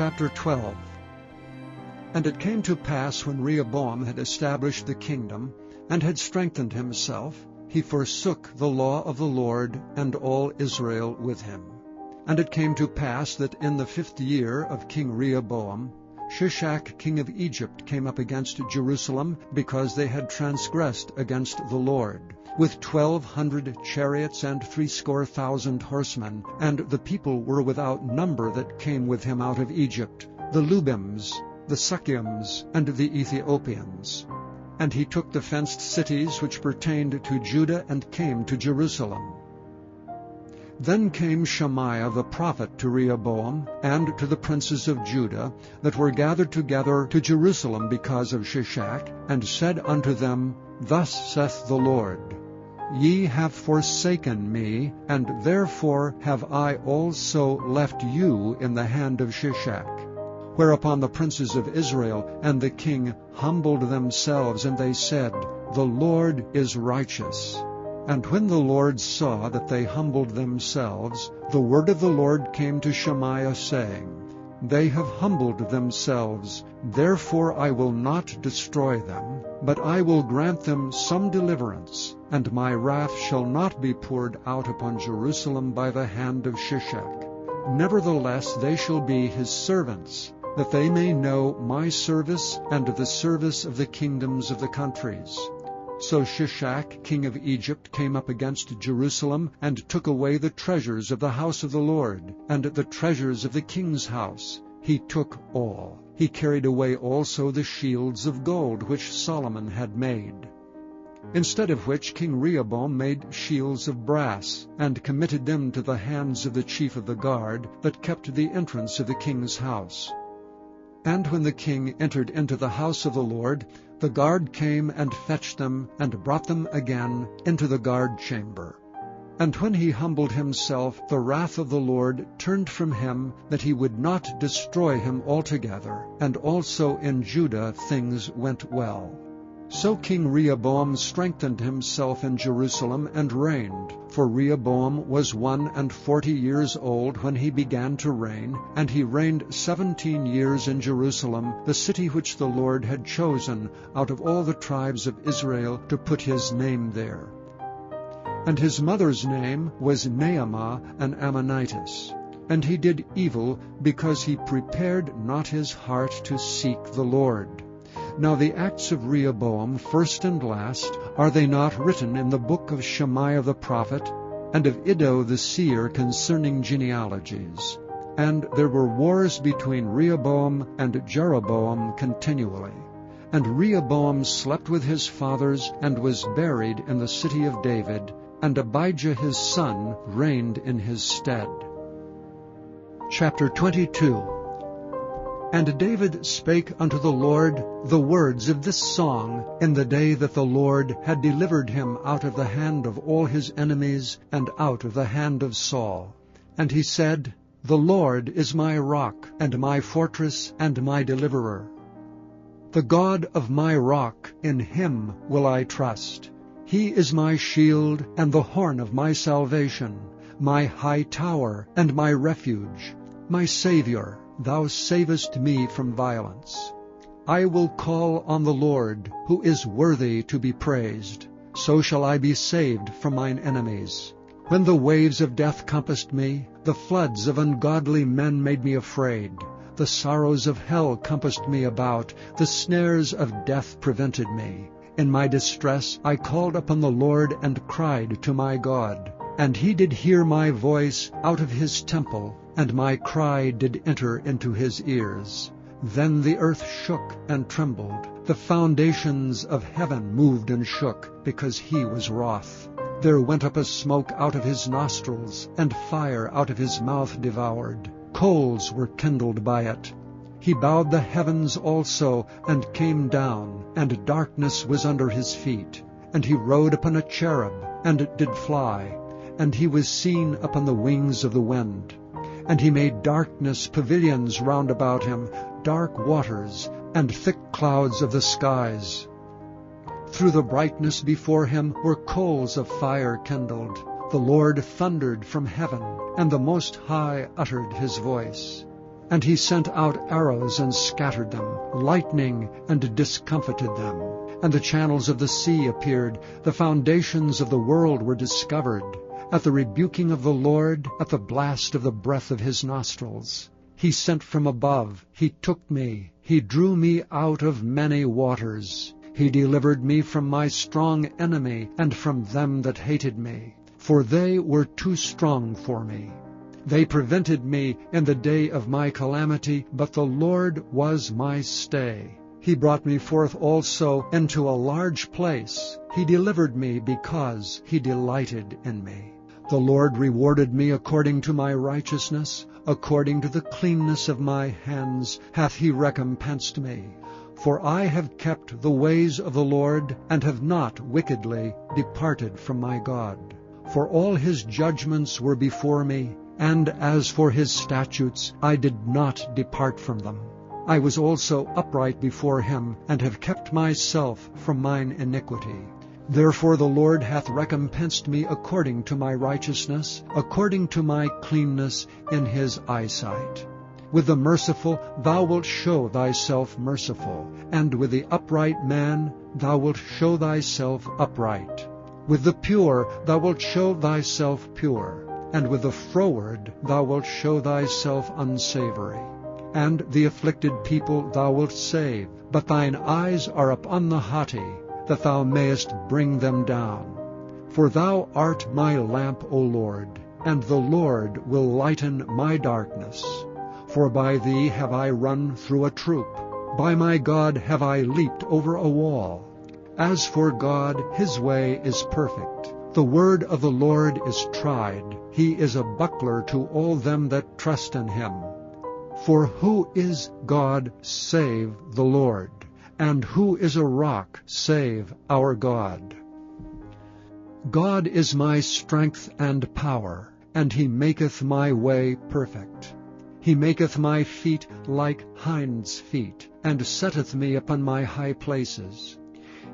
Chapter 12. And it came to pass, when Rehoboam had established the kingdom, and had strengthened himself, he forsook the law of the Lord, and all Israel with him. And it came to pass that in the 5th year of King Rehoboam, Shishak king of Egypt came up against Jerusalem, because they had transgressed against the Lord, with 1,200 chariots and 70,000 horsemen, and the people were without number that came with him out of Egypt, the Lubims, the Sukkiims, and the Ethiopians. And he took the fenced cities which pertained to Judah, and came to Jerusalem. Then came Shemaiah the prophet to Rehoboam, and to the princes of Judah, that were gathered together to Jerusalem because of Shishak, and said unto them, Thus saith the Lord, Ye have forsaken me, and therefore have I also left you in the hand of Shishak. Whereupon the princes of Israel and the king humbled themselves, and they said, The Lord is righteous. And when the Lord saw that they humbled themselves, the word of the Lord came to Shemaiah, saying, They have humbled themselves, therefore I will not destroy them, but I will grant them some deliverance, and my wrath shall not be poured out upon Jerusalem by the hand of Shishak. Nevertheless they shall be his servants, that they may know my service and the service of the kingdoms of the countries. So Shishak king of Egypt came up against Jerusalem, and took away the treasures of the house of the Lord, and the treasures of the king's house. He took all. He carried away also the shields of gold which Solomon had made. Instead of which King Rehoboam made shields of brass, and committed them to the hands of the chief of the guard, that kept the entrance of the king's house. And when the king entered into the house of the Lord, the guard came and fetched them, and brought them again into the guard chamber. And when he humbled himself, the wrath of the Lord turned from him, that he would not destroy him altogether, and also in Judah things went well. So King Rehoboam strengthened himself in Jerusalem, and reigned. For Rehoboam was 41 years old when he began to reign, and he reigned 17 years in Jerusalem, the city which the Lord had chosen out of all the tribes of Israel to put his name there. And his mother's name was Naamah, an Ammonitess. And he did evil, because he prepared not his heart to seek the Lord. Now the acts of Rehoboam, first and last, are they not written in the book of Shemaiah the prophet, and of Iddo the seer concerning genealogies? And there were wars between Rehoboam and Jeroboam continually. And Rehoboam slept with his fathers, and was buried in the city of David, and Abijah his son reigned in his stead. Chapter 22. And David spake unto the Lord the words of this song in the day that the Lord had delivered him out of the hand of all his enemies, and out of the hand of Saul. And he said, The Lord is my rock, and my fortress, and my deliverer. The God of my rock, in him will I trust. He is my shield, and the horn of my salvation, my high tower, and my refuge, my Savior. Thou savest me from violence. I will call on the Lord, who is worthy to be praised. So shall I be saved from mine enemies. When the waves of death compassed me, the floods of ungodly men made me afraid. The sorrows of hell compassed me about, the snares of death prevented me. In my distress I called upon the Lord, and cried to my God. And he did hear my voice out of his temple, and my cry did enter into his ears. Then the earth shook and trembled. The foundations of heaven moved and shook, because he was wroth. There went up a smoke out of his nostrils, and fire out of his mouth devoured. Coals were kindled by it. He bowed the heavens also, and came down, and darkness was under his feet. And he rode upon a cherub, and did fly, and he was seen upon the wings of the wind. And he made darkness pavilions round about him, dark waters, and thick clouds of the skies. Through the brightness before him were coals of fire kindled. The Lord thundered from heaven, and the Most High uttered his voice. And he sent out arrows and scattered them, lightning and discomfited them. And the channels of the sea appeared, the foundations of the world were discovered. At the rebuking of the Lord, at the blast of the breath of his nostrils. He sent from above, he took me, he drew me out of many waters. He delivered me from my strong enemy, and from them that hated me. For they were too strong for me. They prevented me in the day of my calamity, but the Lord was my stay. He brought me forth also into a large place. He delivered me because he delighted in me. The Lord rewarded me according to my righteousness, according to the cleanness of my hands hath he recompensed me. For I have kept the ways of the Lord, and have not wickedly departed from my God. For all his judgments were before me, and as for his statutes, I did not depart from them. I was also upright before him, and have kept myself from mine iniquity. Therefore the Lord hath recompensed me according to my righteousness, according to my cleanness in his eyesight. With the merciful thou wilt show thyself merciful, and with the upright man thou wilt show thyself upright. With the pure thou wilt show thyself pure, and with the froward thou wilt show thyself unsavory. And the afflicted people thou wilt save, but thine eyes are upon the haughty, that thou mayest bring them down. For thou art my lamp, O Lord, and the Lord will lighten my darkness. For by thee have I run through a troop, by my God have I leaped over a wall. As for God, his way is perfect. The word of the Lord is tried. He is a buckler to all them that trust in him. For who is God save the Lord? And who is a rock save our God? God is my strength and power, and he maketh my way perfect. He maketh my feet like hinds' feet, and setteth me upon my high places.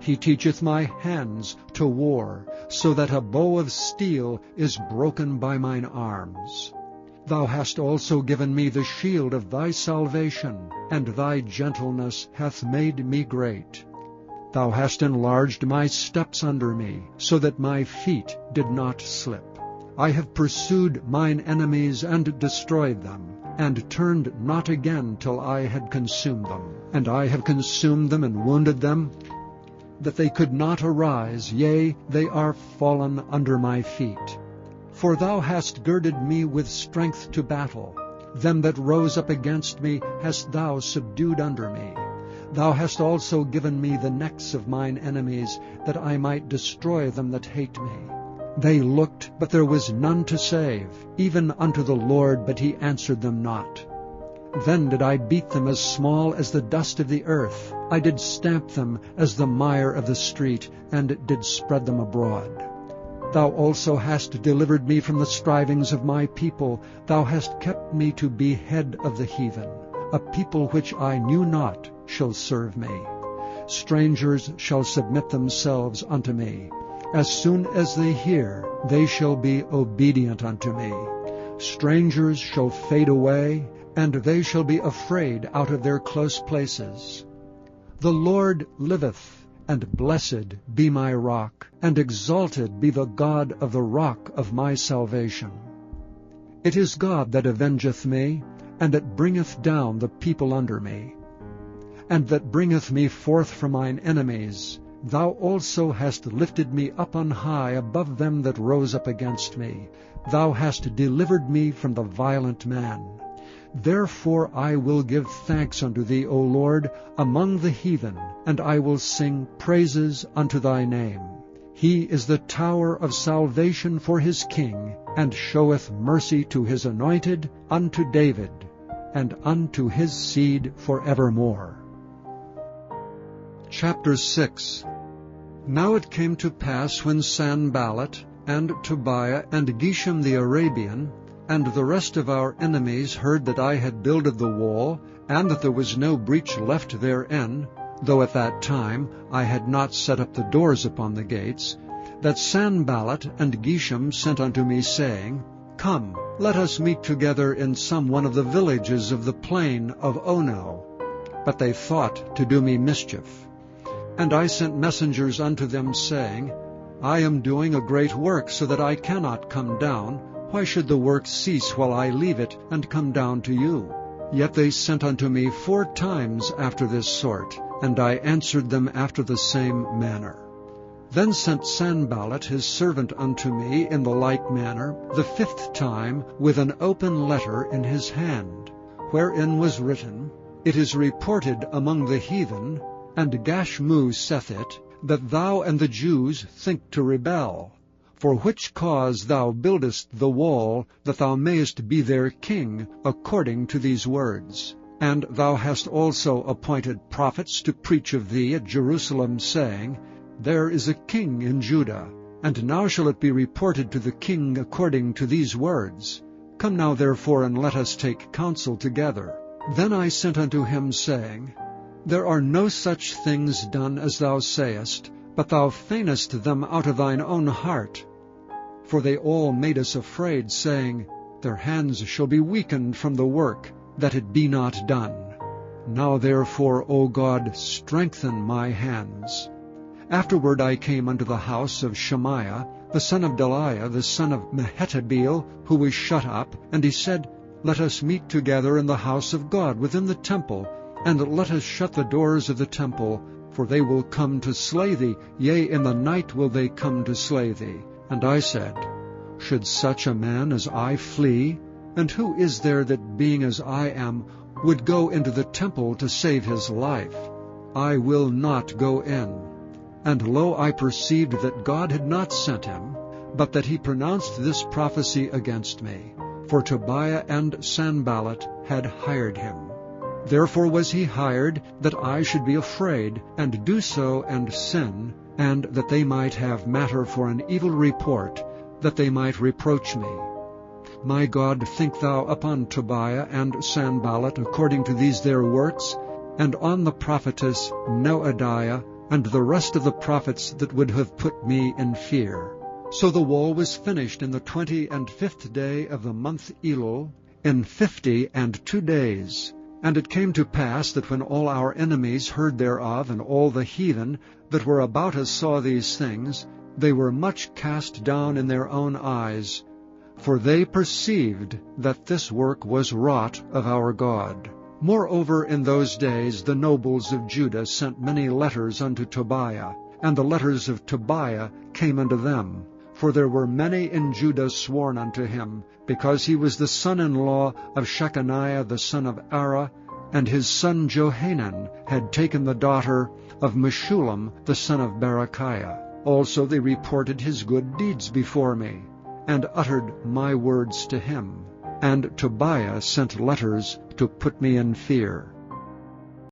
He teacheth my hands to war, so that a bow of steel is broken by mine arms. Thou hast also given me the shield of thy salvation, and thy gentleness hath made me great. Thou hast enlarged my steps under me, so that my feet did not slip. I have pursued mine enemies and destroyed them, and turned not again till I had consumed them. And I have consumed them and wounded them, that they could not arise, yea, they are fallen under my feet. For thou hast girded me with strength to battle. Them that rose up against me hast thou subdued under me. Thou hast also given me the necks of mine enemies, that I might destroy them that hate me. They looked, but there was none to save, even unto the Lord, but he answered them not. Then did I beat them as small as the dust of the earth. I did stamp them as the mire of the street, and did spread them abroad. Thou also hast delivered me from the strivings of my people. Thou hast kept me to be head of the heathen. A people which I knew not shall serve me. Strangers shall submit themselves unto me. As soon as they hear, they shall be obedient unto me. Strangers shall fade away, and they shall be afraid out of their close places. The Lord liveth, and blessed be my rock, and exalted be the God of the rock of my salvation. It is God that avengeth me, and that bringeth down the people under me, and that bringeth me forth from mine enemies. Thou also hast lifted me up on high above them that rose up against me. Thou hast delivered me from the violent man. Therefore I will give thanks unto thee, O Lord, among the heathen, and I will sing praises unto thy name. He is the tower of salvation for his king, and showeth mercy to his anointed, unto David, and unto his seed forevermore. Chapter 6. Now it came to pass, when Sanballat, and Tobiah, and Geshem the Arabian, and the rest of our enemies heard that I had builded the wall, and that there was no breach left therein, though at that time I had not set up the doors upon the gates, that Sanballat and Geshem sent unto me, saying, "Come, let us meet together in some one of the villages of the plain of Ono." But they thought to do me mischief. And I sent messengers unto them, saying, I am doing a great work, so that I cannot come down. Why should the work cease while I leave it, and come down to you? Yet they sent unto me 4 times after this sort, and I answered them after the same manner. Then sent Sanballat his servant unto me in the like manner the 5th time, with an open letter in his hand, wherein was written, It is reported among the heathen, and Gashmu saith it, that thou and the Jews think to rebel, for which cause thou buildest the wall, that thou mayest be their king, according to these words. And thou hast also appointed prophets to preach of thee at Jerusalem, saying, There is a king in Judah, and now shall it be reported to the king according to these words. Come now therefore, and let us take counsel together. Then I sent unto him, saying, There are no such things done as thou sayest, but thou feignest them out of thine own heart. For they all made us afraid, saying, Their hands shall be weakened from the work, that it be not done. Now therefore, O God, strengthen my hands. Afterward I came unto the house of Shemaiah, the son of Delaiah, the son of Mehetabeel, who was shut up, and he said, Let us meet together in the house of God within the temple, and let us shut the doors of the temple, for they will come to slay thee, yea, in the night will they come to slay thee. And I said, Should such a man as I flee? And who is there that, being as I am, would go into the temple to save his life? I will not go in. And lo, I perceived that God had not sent him, but that he pronounced this prophecy against me. For Tobiah and Sanballat had hired him. Therefore was he hired, that I should be afraid, and do so and sin, and that they might have matter for an evil report, that they might reproach me. My God, think thou upon Tobiah and Sanballat according to these their works, and on the prophetess Noadiah, and the rest of the prophets that would have put me in fear. So the wall was finished in the 25th day of the month Elul, in 52 days. And it came to pass that when all our enemies heard thereof, and all the heathen that were about us saw these things, they were much cast down in their own eyes, for they perceived that this work was wrought of our God. Moreover, in those days the nobles of Judah sent many letters unto Tobiah, and the letters of Tobiah came unto them. For there were many in Judah sworn unto him, because he was the son-in-law of Shechaniah the son of Ara, and his son Johanan had taken the daughter of Meshullam the son of Berechiah. Also they reported his good deeds before me, and uttered my words to him. And Tobiah sent letters to put me in fear.